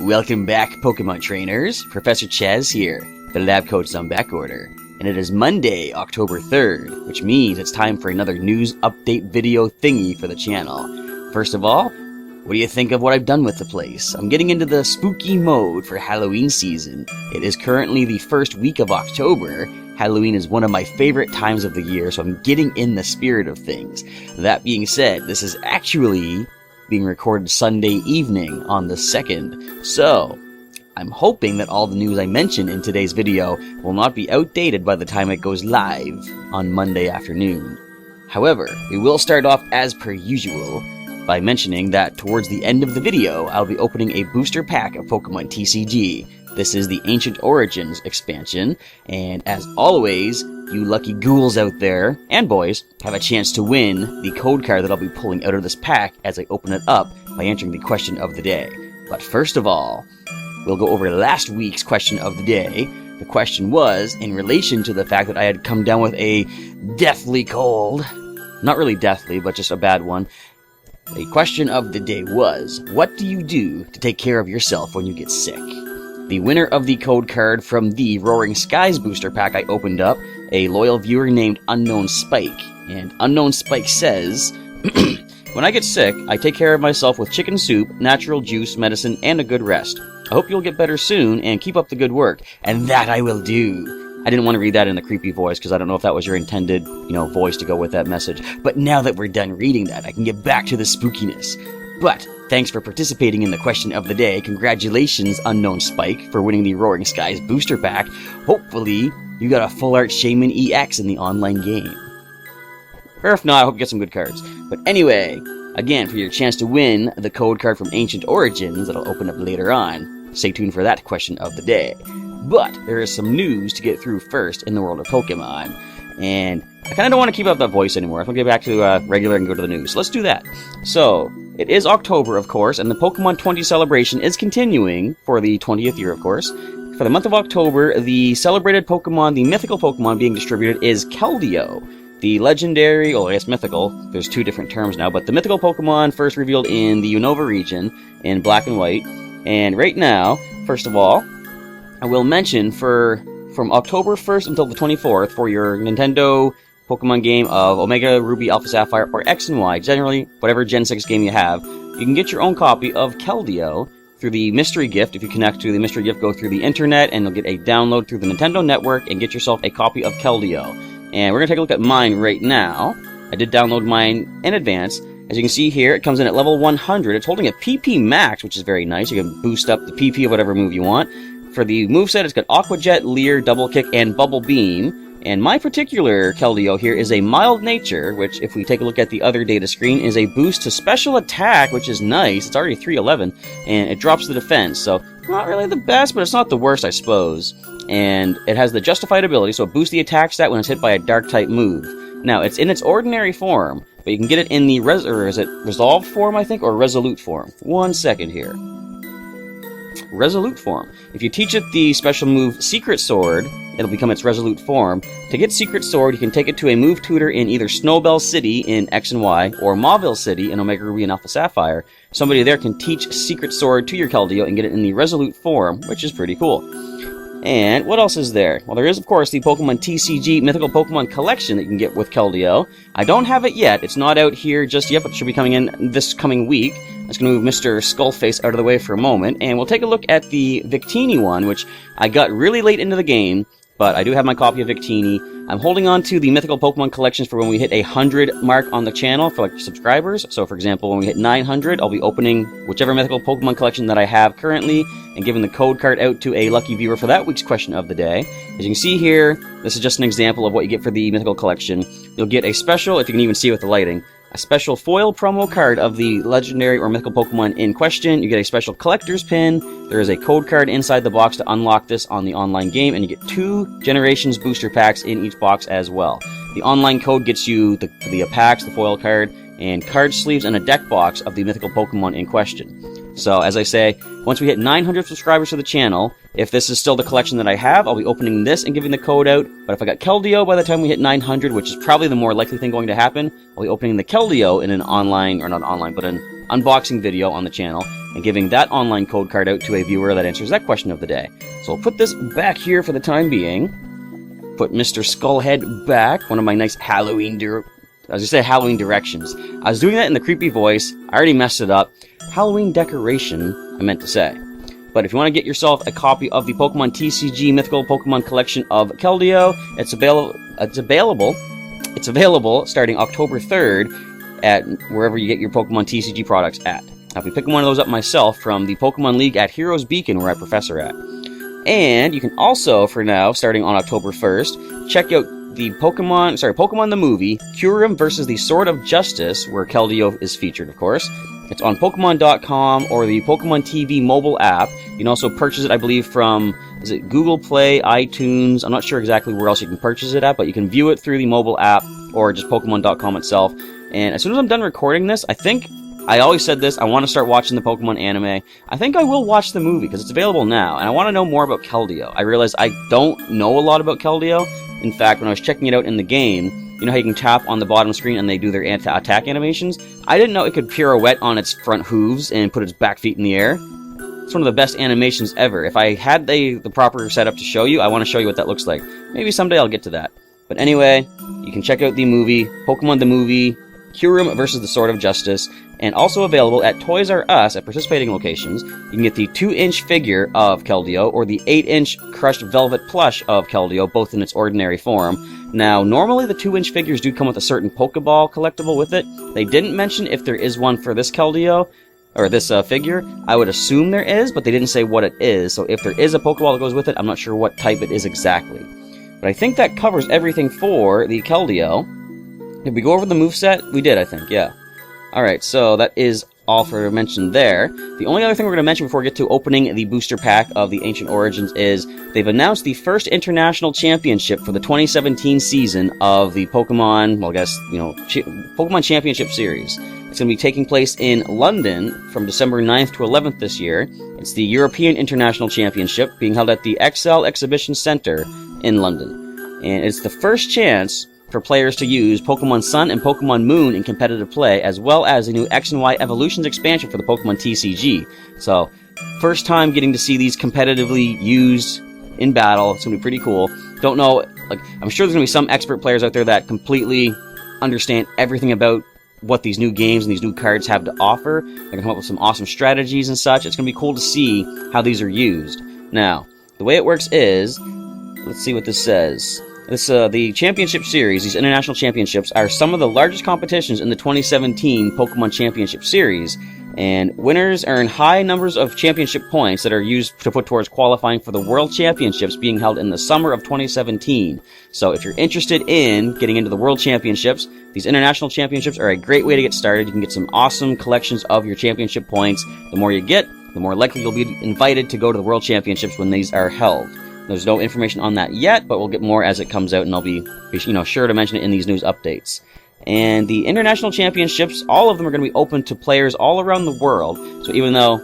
Welcome back, Pokemon Trainers. Professor Chaz here. The lab coat's on back order. And it is Monday, October 3rd, which means it's time for another news update video thingy for the channel. First of all, what do you think of what I've done with the place? I'm getting into the spooky mode for Halloween season. It is currently the first week of October. Halloween is one of my favorite times of the year, so I'm getting in the spirit of things. That being said, this is actually being recorded Sunday evening on the 2nd, so I'm hoping that all the news I mentioned in today's video will not be outdated by the time it goes live on Monday afternoon. However, we will start off as per usual by mentioning that towards the end of the video, I'll be opening a booster pack of Pokemon TCG. This is the Ancient Origins expansion, and as always, you lucky ghouls out there, and boys, have a chance to win the code card that I'll be pulling out of this pack as I open it up by answering the question of the day. But first of all, we'll go over last week's question of the day. The question was in relation to the fact that I had come down with a deathly cold. Not really deathly, but just a bad one. The question of the day was, what do you do to take care of yourself when you get sick? The winner of the code card from the Roaring Skies booster pack I opened up, a loyal viewer named Unknown Spike. And Unknown Spike says, when I get sick, I take care of myself with chicken soup, natural juice, medicine, and a good rest. I hope you'll get better soon and keep up the good work. And that I will do. I didn't want to read that in a creepy voice because I don't know if that was your intended, voice to go with that message. But now that we're done reading that, I can get back to the spookiness. But thanks for participating in the question of the day. Congratulations, Unknown Spike, for winning the Roaring Skies booster pack. Hopefully, you got a Full Art Shaman EX in the online game. Or if not, I hope you get some good cards. But anyway, again, for your chance to win the code card from Ancient Origins that I'll open up later on, stay tuned for that question of the day. But there is some news to get through first in the world of Pokemon. And I kind of don't want to keep up that voice anymore. If I get back to regular and go to the news. So let's do that. So, it is October, of course, and the Pokemon 20 celebration is continuing for the 20th year, of course. For the month of October, the celebrated Pokemon, the mythical Pokemon being distributed is Keldeo. The legendary, I guess mythical, there's two different terms now, but the mythical Pokemon first revealed in the Unova region in black and white. And right now, first of all, I will mention from October 1st until the 24th for your Nintendo Pokemon game of Omega, Ruby, Alpha Sapphire, or X and Y, generally whatever Gen 6 game you have, you can get your own copy of Keldeo through the Mystery Gift. If you connect to the Mystery Gift, go through the internet, and you'll get a download through the Nintendo Network and get yourself a copy of Keldeo. And we're going to take a look at mine right now. I did download mine in advance. As you can see here, it comes in at level 100. It's holding a PP Max, which is very nice. You can boost up the PP of whatever move you want. For the moveset, it's got Aqua Jet, Leer, Double Kick, and Bubblebeam. And my particular Keldeo here is a Mild Nature, which, if we take a look at the other data screen, is a boost to Special Attack, which is nice. It's already 311, and it drops the defense. So, not really the best, but it's not the worst, I suppose. And it has the Justified ability, so it boosts the attack stat when it's hit by a Dark-type move. Now, it's in its ordinary form, but you can get it in the Resolved form, I think, or Resolute form. One second here. Resolute form. If you teach it the special move Secret Sword, it'll become its Resolute form. To get Secret Sword, you can take it to a move tutor in either Snowbelle City in X and Y, or Mauville City in Omega Ruby and Alpha Sapphire. Somebody there can teach Secret Sword to your Keldeo and get it in the Resolute form, which is pretty cool. And what else is there? Well, there is, of course, the Pokemon TCG Mythical Pokemon Collection that you can get with Keldeo. I don't have it yet. It's not out here just yet, but it should be coming in this coming week. I'm just going to move Mr. Skullface out of the way for a moment, and we'll take a look at the Victini one, which I got really late into the game, but I do have my copy of Victini. I'm holding on to the Mythical Pokemon collections for when we hit a 100 mark on the channel for subscribers. So, for example, when we hit 900, I'll be opening whichever Mythical Pokemon collection that I have currently and giving the code card out to a lucky viewer for that week's question of the day. As you can see here, this is just an example of what you get for the Mythical collection. You'll get a special, if you can even see it with the lighting, a special foil promo card of the legendary or mythical Pokemon in question. You get a special collector's pin. There is a code card inside the box to unlock this on the online game, and you get 2 Generations booster packs in each box as well. The online code gets you the packs, the foil card, and card sleeves, and a deck box of the mythical Pokemon in question. So, as I say, once we hit 900 subscribers to the channel, If this is still the collection that I have, I'll be opening this and giving the code out. But if I got Keldeo by the time we hit 900, which is probably the more likely thing going to happen, I'll be opening the Keldeo in an online, or not online, but an unboxing video on the channel, and giving that online code card out to a viewer that answers that question of the day. So I'll put this back here for the time being. Put Mr. Skullhead back, one of my nice Halloween Halloween directions. I was doing that in the creepy voice. I already messed it up. Halloween decoration, I meant to say. But if you want to get yourself a copy of the Pokemon TCG Mythical Pokemon collection of Keldeo, it's available starting October 3rd at wherever you get your Pokemon TCG products at. I'll be picking one of those up myself from the Pokemon League at Heroes Beacon, where I professor at. And you can also, for now, starting on October 1st, check out the Pokemon the movie, Kyurem vs. the Sword of Justice, where Keldeo is featured, of course. It's on Pokemon.com or the Pokemon TV mobile app. You can also purchase it, I believe, from, is it Google Play, iTunes? I'm not sure exactly where else you can purchase it at, but you can view it through the mobile app or just Pokemon.com itself. And as soon as I'm done recording this, I always said this, I want to start watching the Pokemon anime. I think I will watch the movie, because it's available now, and I want to know more about Keldeo. I realize I don't know a lot about Keldeo. In fact, when I was checking it out in the game, you know how you can tap on the bottom screen and they do their attack animations? I didn't know it could pirouette on its front hooves and put its back feet in the air. It's one of the best animations ever. If I had the proper setup to show you, I want to show you what that looks like. Maybe someday I'll get to that. But anyway, you can check out the movie, Pokemon the movie, Kyurem vs. the Sword of Justice, and also available at Toys R Us at participating locations. You can get the 2-inch figure of Keldeo or the 8-inch crushed velvet plush of Keldeo, both in its ordinary form. Now, normally the 2-inch figures do come with a certain Pokeball collectible with it. They didn't mention if there is one for this Keldeo, or this figure. I would assume there is, but they didn't say what it is. So if there is a Pokeball that goes with it, I'm not sure what type it is exactly. But I think that covers everything for the Keldeo. Did we go over the moveset? We did, I think, yeah. Alright, so that is all for mention there. The only other thing we're going to mention before we get to opening the booster pack of the Ancient Origins is they've announced the first international championship for the 2017 season of the Pokemon, well, I guess, Pokemon Championship Series. It's going to be taking place in London from December 9th to 11th this year. It's the European International Championship being held at the XL Exhibition Centre in London. And it's the first chance for players to use Pokemon Sun and Pokemon Moon in competitive play, as well as the new X and Y Evolutions expansion for the Pokemon TCG. So, first time getting to see these competitively used in battle. It's going to be pretty cool. Don't know, I'm sure there's going to be some expert players out there that completely understand everything about what these new games and these new cards have to offer. They're going to come up with some awesome strategies and such. It's going to be cool to see how these are used. Now, the way it works is, let's see what this says. The Championship Series, these international championships, are some of the largest competitions in the 2017 Pokemon Championship Series, and winners earn high numbers of championship points that are used to put towards qualifying for the World Championships being held in the summer of 2017. So if you're interested in getting into the World Championships, these international championships are a great way to get started. You can get some awesome collections of your championship points. The more you get, the more likely you'll be invited to go to the World Championships when these are held. There's no information on that yet, but we'll get more as it comes out, and I'll be sure to mention it in these news updates. And the international championships, all of them are going to be open to players all around the world. So even though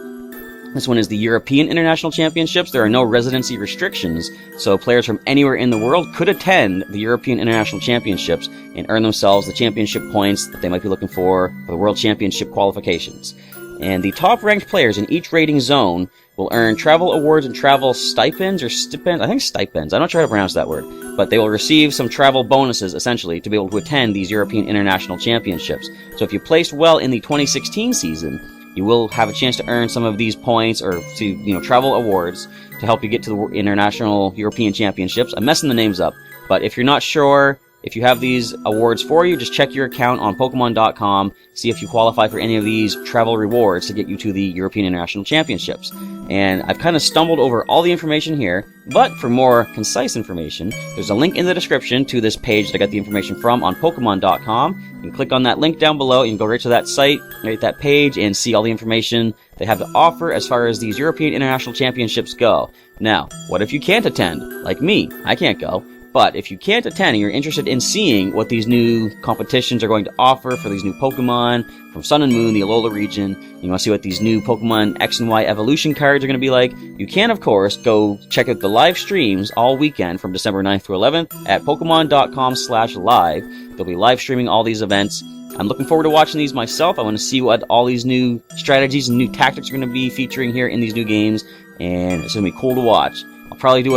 this one is the European International Championships, there are no residency restrictions, so players from anywhere in the world could attend the European International Championships and earn themselves the championship points that they might be looking for the World Championship qualifications. And the top-ranked players in each rating zone will earn travel awards and travel stipends, or stipends, I think stipends, I'm not sure how to pronounce that word, but they will receive some travel bonuses, essentially, to be able to attend these European International Championships. So if you placed well in the 2016 season, you will have a chance to earn some of these points, or to, travel awards, to help you get to the International European Championships. I'm messing the names up, but if you're not sure if you have these awards for you, just check your account on Pokemon.com, see if you qualify for any of these travel rewards to get you to the European International Championships. And I've kind of stumbled over all the information here, but for more concise information, there's a link in the description to this page that I got the information from on Pokemon.com. You can click on that link down below, you can go right to that site, right to that page, and see all the information they have to offer as far as these European International Championships go. Now, what if you can't attend? Like me, I can't go. But if you can't attend and you're interested in seeing what these new competitions are going to offer for these new Pokemon from Sun and Moon, the Alola region, you want to see what these new Pokemon X and Y evolution cards are going to be like, you can, of course, go check out the live streams all weekend from December 9th through 11th at Pokemon.com/live. They'll be live streaming all these events. I'm looking forward to watching these myself. I want to see what all these new strategies and new tactics are going to be featuring here in these new games, and it's going to be cool to watch. I'll try to do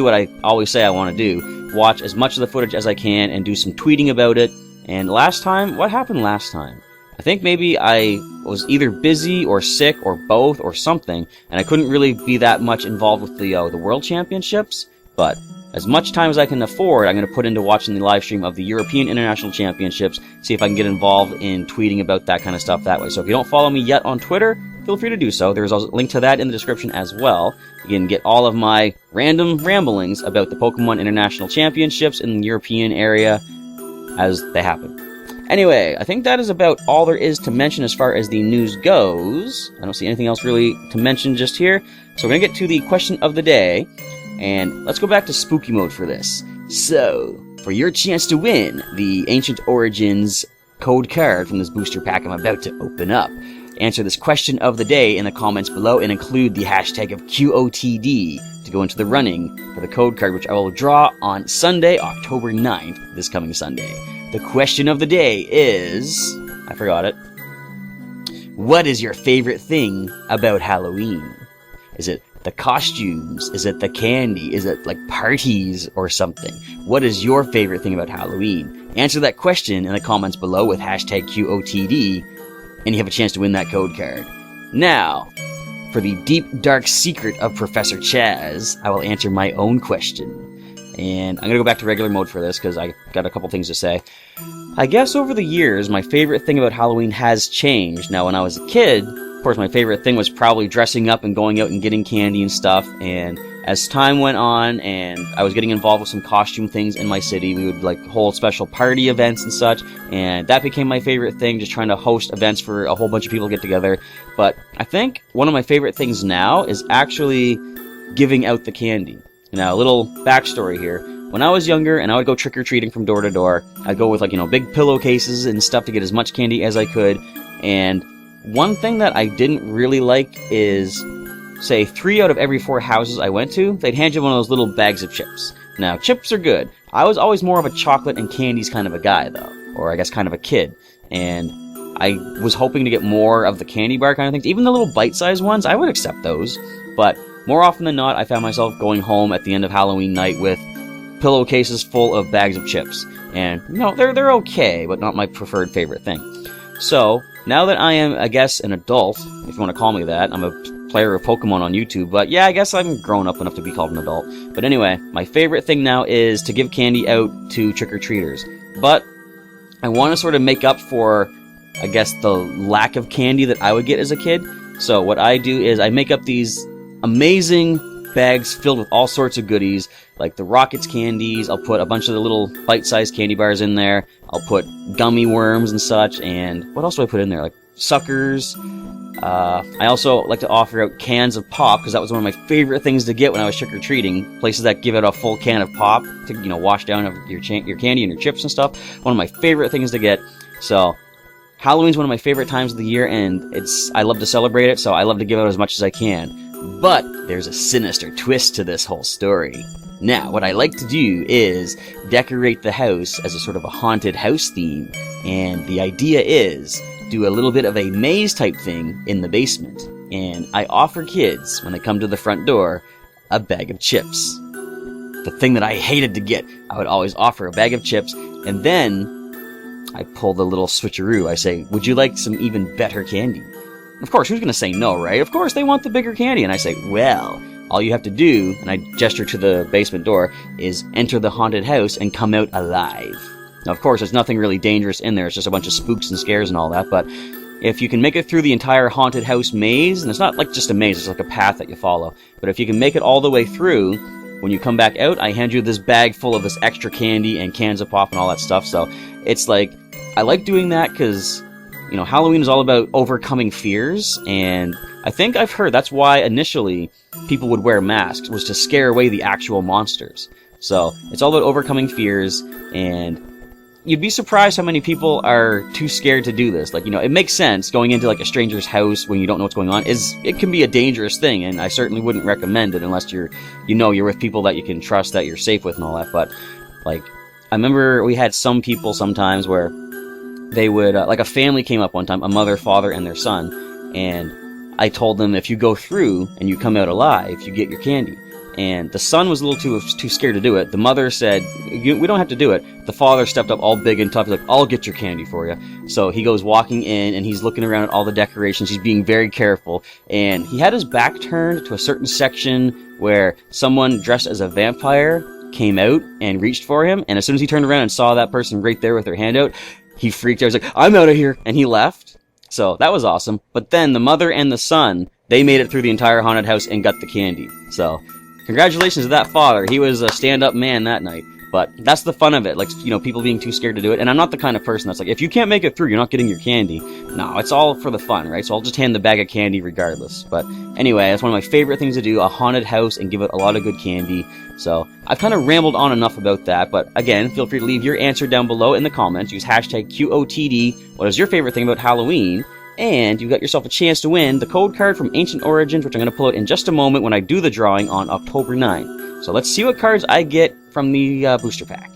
what I always say I want to do. Watch as much of the footage as I can and do some tweeting about it. And last time, what happened last time? I think maybe I was either busy or sick or both or something, and I couldn't really be that much involved with the World Championships. But as much time as I can afford, I'm going to put into watching the live stream of the European International Championships, see if I can get involved in tweeting about that kind of stuff that way. So if you don't follow me yet on Twitter, feel free to do so. There's a link to that in the description as well. You can get all of my random ramblings about the Pokemon International Championships in the European area as they happen. Anyway, I think that is about all there is to mention as far as the news goes. I don't see anything else really to mention just here. So we're going to get to the question of the day. And let's go back to spooky mode for this. So, for your chance to win the Ancient Origins code card from this booster pack I'm about to open up, answer this question of the day in the comments below and include the hashtag of QOTD to go into the running for the code card, which I will draw on Sunday, October 9th, this coming Sunday. The question of the day is... I forgot it. What is your favorite thing about Halloween? Is it the costumes? Is it the candy? Is it like parties or something? What is your favorite thing about Halloween? Answer that question in the comments below with hashtag QOTD, and you have a chance to win that code card. Now, for the deep, dark secret of Professor Chaz, I will answer my own question. And I'm going to go back to regular mode for this, because I got a couple things to say. I guess over the years, my favorite thing about Halloween has changed. Now, when I was a kid, of course, my favorite thing was probably dressing up and going out and getting candy and stuff, and as time went on and I was getting involved with some costume things in my city, we would like hold special party events and such, and that became my favorite thing, just trying to host events for a whole bunch of people to get together. But I think one of my favorite things now is actually giving out the candy. Now, a little backstory here. When I was younger and I would go trick-or-treating from door to door, I'd go with big pillowcases and stuff to get as much candy as I could, and one thing that I didn't really like is, say, 3 out of every 4 houses I went to, they'd hand you one of those little bags of chips. Now, chips are good. I was always more of a chocolate and candies kind of a guy, though. Or I guess kind of a kid. And I was hoping to get more of the candy bar kind of things. Even the little bite-sized ones, I would accept those. But more often than not, I found myself going home at the end of Halloween night with pillowcases full of bags of chips. And, they're okay, but not my preferred favorite thing. So, now that I am, I guess, an adult, if you want to call me that, I'm a player of Pokemon on YouTube, but yeah, I guess I'm grown up enough to be called an adult. But anyway, my favorite thing now is to give candy out to trick-or-treaters. But I want to sort of make up for, I guess, the lack of candy that I would get as a kid. So what I do is I make up these amazing bags filled with all sorts of goodies, like the Rockets candies. I'll put a bunch of the little bite-sized candy bars in there. I'll put gummy worms and such, and what else do I put in there? Like suckers. I also like to offer out cans of pop, because that was one of my favorite things to get when I was trick-or-treating. Places that give out a full can of pop to, wash down your candy and your chips and stuff. One of my favorite things to get. So, Halloween's one of my favorite times of the year, and I love to celebrate it, so I love to give out as much as I can. But there's a sinister twist to this whole story. Now, what I like to do is decorate the house as a sort of a haunted house theme, and the idea is do a little bit of a maze type thing in the basement, and I offer kids, when they come to the front door, a bag of chips. The thing that I hated to get, I would always offer a bag of chips, and then I pull the little switcheroo. I say, would you like some even better candy? Of course, who's going to say no, right? Of course, they want the bigger candy. And I say, well, all you have to do, and I gesture to the basement door, is enter the haunted house and come out alive. Now, of course, there's nothing really dangerous in there. It's just a bunch of spooks and scares and all that. But if you can make it through the entire haunted house maze, and it's not like just a maze, it's like a path that you follow. But if you can make it all the way through, when you come back out, I hand you this bag full of this extra candy and cans of pop and all that stuff. So it's like, I like doing that because, Halloween is all about overcoming fears, and I think I've heard that's why initially people would wear masks, was to scare away the actual monsters. So it's all about overcoming fears, and you'd be surprised how many people are too scared to do this. Like, you know, it makes sense going into like a stranger's house when you don't know what's going on. It can be a dangerous thing, and I certainly wouldn't recommend it unless you're with people that you can trust, that you're safe with and all that. But like, I remember we had some people sometimes where they would, like a family came up one time, a mother, father, and their son, and I told them, if you go through and you come out alive, you get your candy. And the son was a little too scared to do it. The mother said, we don't have to do it. The father stepped up all big and tough. He's like, I'll get your candy for you. So he goes walking in, and he's looking around at all the decorations. He's being very careful. And he had his back turned to a certain section where someone dressed as a vampire came out and reached for him. And as soon as he turned around and saw that person right there with their hand out, he freaked out. He was like, I'm out of here. And he left. So that was awesome. But then the mother and the son, they made it through the entire haunted house and got the candy. So congratulations to that father. He was a stand-up man that night. But that's the fun of it. Like, you know, people being too scared to do it. And I'm not the kind of person that's like, if you can't make it through, you're not getting your candy. No, it's all for the fun, right? So I'll just hand the bag of candy regardless. But anyway, that's one of my favorite things to do, a haunted house and give it a lot of good candy. So I've kind of rambled on enough about that. But again, feel free to leave your answer down below in the comments. Use hashtag QOTD. What is your favorite thing about Halloween? And you've got yourself a chance to win the code card from Ancient Origins, which I'm going to pull out in just a moment when I do the drawing on October 9th. So let's see what cards I get from the booster pack.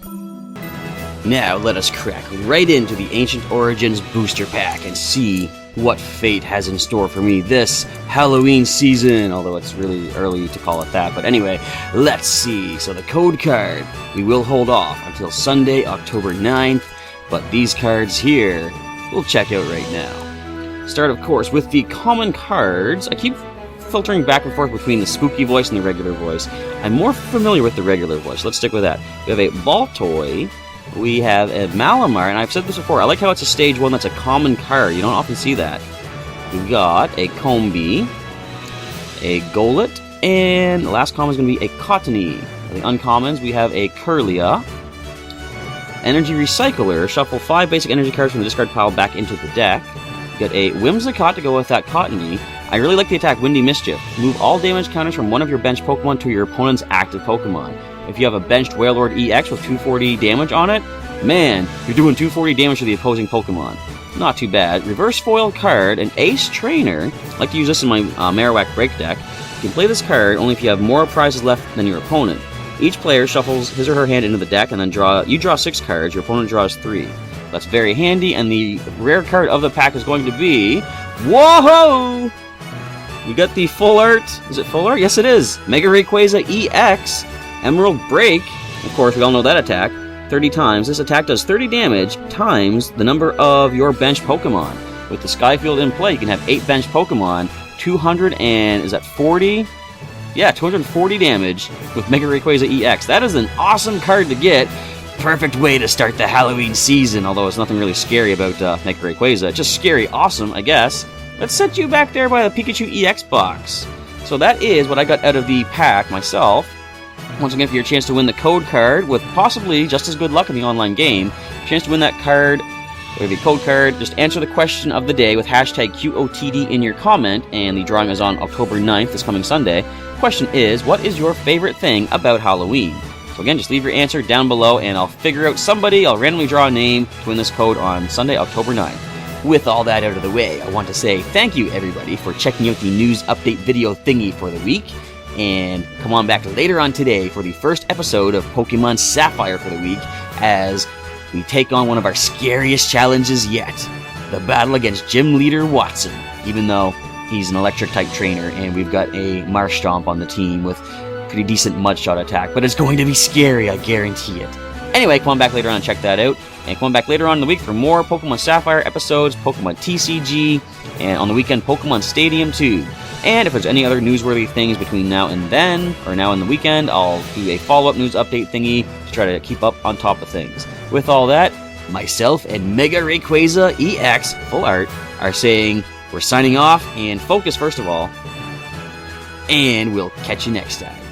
Now let us crack right into the Ancient Origins booster pack and see what fate has in store for me this Halloween season, although it's really early to call it that. But anyway, let's see. So the code card, we will hold off until Sunday, October 9th, but these cards here, we'll check out right now. Start, of course, with the common cards. I keep filtering back and forth between the spooky voice and the regular voice. I'm more familiar with the regular voice. Let's stick with that. We have a Baltoy. We have a Malamar, and I've said this before. I like how it's a stage 1 that's a common card. You don't often see that. We've got a Combee, a Golett, and the last common is going to be a Cottony. For the uncommons, we have a Kirlia, Energy Recycler. Shuffle 5 basic energy cards from the discard pile back into the deck. We've got a Whimsicott to go with that Cottony. I really like the attack Windy Mischief. Move all damage counters from one of your benched Pokemon to your opponent's active Pokemon. If you have a benched Wailord EX with 240 damage on it, man, you're doing 240 damage to the opposing Pokemon. Not too bad. Reverse foil card, an Ace Trainer. I like to use this in my Marowak break deck. You can play this card only if you have more prizes left than your opponent. Each player shuffles his or her hand into the deck, and then you draw 6 cards, your opponent draws 3. That's very handy, and the rare card of the pack is going to be... Whoa! We got the full art. Is it full art? Yes, it is. Mega Rayquaza EX, Emerald Break. Of course, we all know that attack. 30 times. This attack does 30 damage times the number of your bench Pokemon. With the Skyfield in play, you can have 8 bench Pokemon. 200 and... is that 40? Yeah, 240 damage with Mega Rayquaza EX. That is an awesome card to get. Perfect way to start the Halloween season, although it's nothing really scary about Mega Rayquaza. Just scary, awesome, I guess. Let's set you back there by the Pikachu EX box. So that is what I got out of the pack myself. Once again, for your chance to win the code card with possibly just as good luck in the online game, chance to win that card, or the code card, just answer the question of the day with hashtag QOTD in your comment, and the drawing is on October 9th, this coming Sunday. Question is, what is your favorite thing about Halloween? So again, just leave your answer down below, and I'll figure out somebody, I'll randomly draw a name to win this code on Sunday, October 9th. With all that out of the way, I want to say thank you, everybody, for checking out the news update video thingy for the week. And come on back later on today for the first episode of Pokemon Sapphire for the week, as we take on one of our scariest challenges yet, the battle against Gym Leader Watson, even though he's an electric-type trainer, and we've got a Marshtomp on the team with pretty decent Mudshot attack, but it's going to be scary, I guarantee it. Anyway, come on back later on and check that out. And come on back later on in the week for more Pokemon Sapphire episodes, Pokemon TCG, and on the weekend, Pokemon Stadium 2. And if there's any other newsworthy things between now and then, or now and the weekend, I'll do a follow-up news update thingy to try to keep up on top of things. With all that, myself and Mega Rayquaza EX Full Art are saying we're signing off, and focus first of all, and we'll catch you next time.